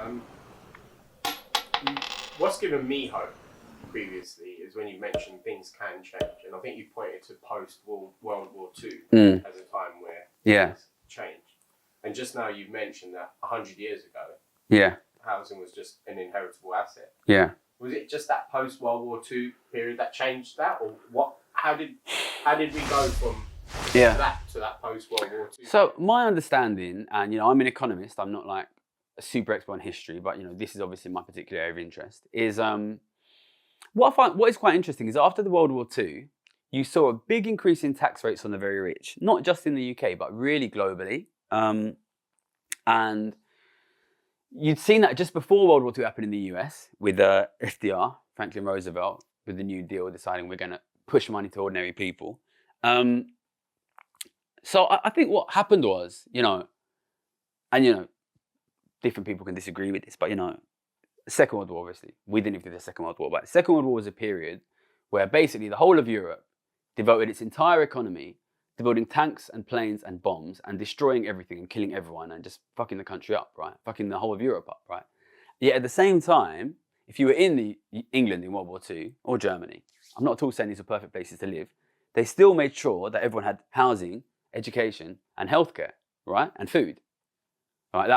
Um, what's given me hope previously is when you mentioned things can change, and I think you pointed to World War II as a time where things changed. And just now you mentioned that 100 years ago, housing was just an inheritable asset. Yeah. Was it just that post-World War II period that changed that, or what? How did we go from that to that post-World War II? So my understanding, and I'm an economist, I'm not like a super expert on history, but this is obviously my particular area of interest, is what is quite interesting is after the World War II, you saw a big increase in tax rates on the very rich, not just in the UK, but really globally. And you'd seen that just before World War II happened in the US with FDR, Franklin Roosevelt, with the New Deal, deciding we're going to push money to ordinary people. So I think what happened was, different people can disagree with this, but the Second World War, obviously, we didn't live through the Second World War, but the Second World War was a period where basically the whole of Europe devoted its entire economy to building tanks and planes and bombs and destroying everything and killing everyone and just fucking the country up, right? Fucking the whole of Europe up, right? Yet at the same time, if you were in England in World War II or Germany, I'm not at all saying these are perfect places to live, they still made sure that everyone had housing, education, and healthcare, right? And food, right?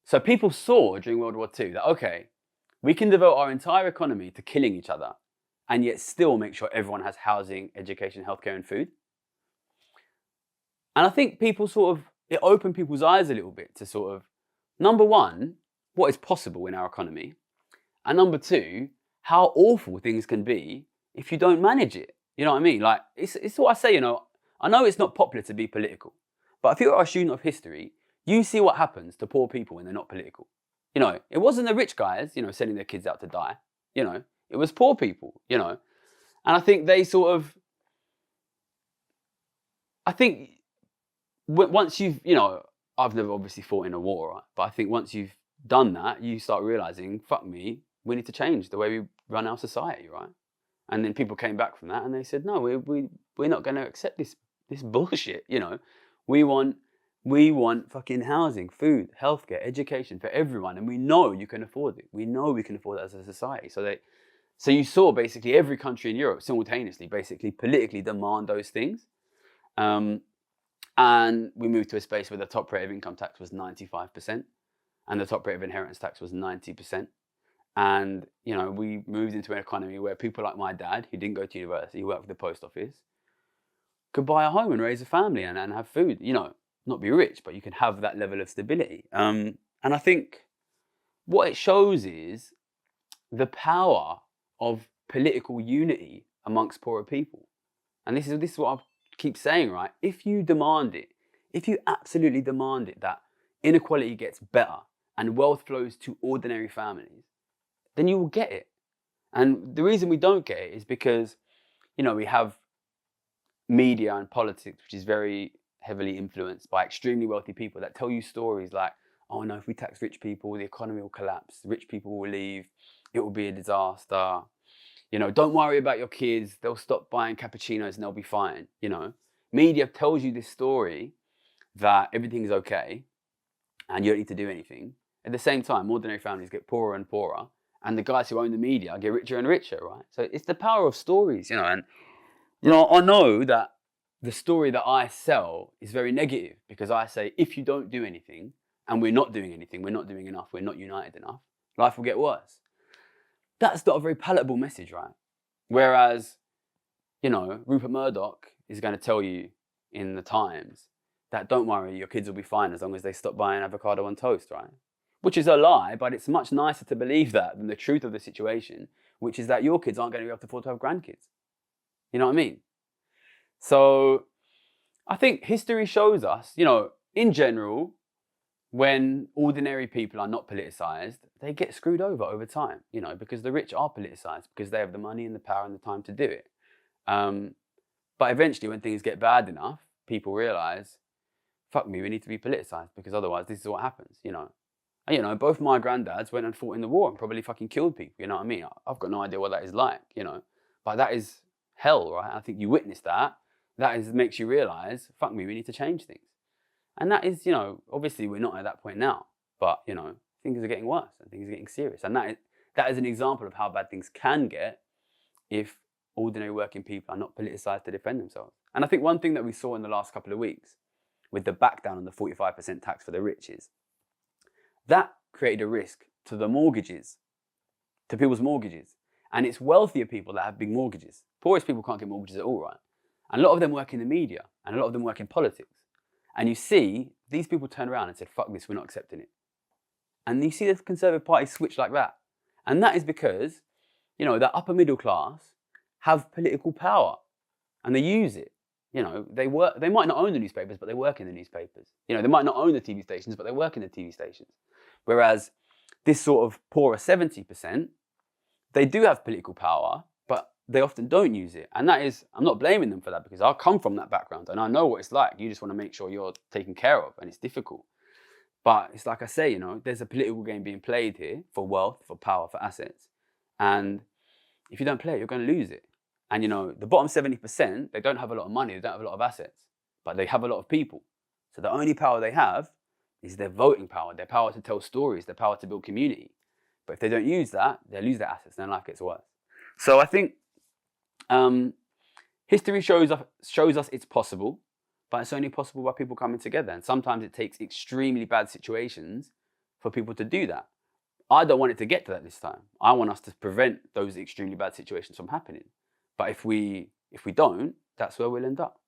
So people saw during World War II that, okay, we can devote our entire economy to killing each other and yet still make sure everyone has housing, education, healthcare, and food. And I think it opened people's eyes a little bit to sort of, number one, what is possible in our economy, and number two, how awful things can be if you don't manage it. You know what I mean? Like, it's what I say, I know it's not popular to be political, but if you're a student of history, you see what happens to poor people when they're not political. It wasn't the rich guys, sending their kids out to die. It was poor people, And I think they once you've, I've never obviously fought in a war, right? But I think once you've done that, you start realizing, fuck me, we need to change the way we run our society, right? And then people came back from that and they said, no, we're not going to accept this bullshit, We want fucking housing, food, healthcare, education for everyone, and we know you can afford it. We know we can afford it as a society. So you saw basically every country in Europe simultaneously, basically politically demand those things. And we moved to a space where the top rate of income tax was 95%, and the top rate of inheritance tax was 90%. And we moved into an economy where people like my dad, who didn't go to university, who worked for the post office, could buy a home and raise a family and have food. Not be rich, but you can have that level of stability. And I think what it shows is the power of political unity amongst poorer people. And this is what I keep saying, right? If you absolutely demand it, that inequality gets better and wealth flows to ordinary families, then you will get it. And the reason we don't get it is because, we have media and politics, which is very heavily influenced by extremely wealthy people that tell you stories like, oh no, if we tax rich people, the economy will collapse, rich people will leave, it will be a disaster. Don't worry about your kids, they'll stop buying cappuccinos and they'll be fine. Media tells you this story that everything is okay and you don't need to do anything. At the same time, ordinary families get poorer and poorer, and the guys who own the media get richer and richer, right? So it's the power of stories, and I know that the story that I sell is very negative because I say, if you don't do anything, and we're not doing anything, we're not doing enough, we're not united enough, life will get worse. That's not a very palatable message, right? Whereas, Rupert Murdoch is going to tell you in the Times that don't worry, your kids will be fine as long as they stop buying avocado on toast, right? Which is a lie, but it's much nicer to believe that than the truth of the situation, which is that your kids aren't going to be able to afford to have grandkids. You know what I mean? So I think history shows us, in general, when ordinary people are not politicized, they get screwed over time, because the rich are politicized because they have the money and the power and the time to do it. But eventually when things get bad enough, people realize, fuck me, we need to be politicized because otherwise this is what happens, And, both my granddads went and fought in the war and probably fucking killed people, you know what I mean? I've got no idea what that is like, But that is hell, right? I think you witness that. Makes you realize, fuck me, we need to change things. And that is, obviously we're not at that point now, but, things are getting worse and things are getting serious. And that is an example of how bad things can get if ordinary working people are not politicized to defend themselves. And I think one thing that we saw in the last couple of weeks with the back down on the 45% tax for the rich is that created a risk to the mortgages, to people's mortgages. And it's wealthier people that have big mortgages. Poorest people can't get mortgages at all, right? And a lot of them work in the media and a lot of them work in politics. And you see, these people turn around and said, fuck this, we're not accepting it. And you see the Conservative Party switch like that. And that is because, you know, the upper middle class have political power and they use it. You know, they might not own the newspapers, but they work in the newspapers. You know, they might not own the TV stations, but they work in the TV stations. Whereas this sort of poorer 70%, they do have political power, but they often don't use it. And that is, I'm not blaming them for that because I come from that background and I know what it's like. You just want to make sure you're taken care of and it's difficult. But it's like I say, you know, there's a political game being played here for wealth, for power, for assets. And if you don't play it, you're going to lose it. And, you know, the bottom 70%, they don't have a lot of money, they don't have a lot of assets, but they have a lot of people. So the only power they have is their voting power, their power to tell stories, their power to build community. But if they don't use that, they lose their assets and their life gets worse. So I think history shows us it's possible, but it's only possible by people coming together. And sometimes it takes extremely bad situations for people to do that. I don't want it to get to that this time. I want us to prevent those extremely bad situations from happening. But if we don't, that's where we'll end up.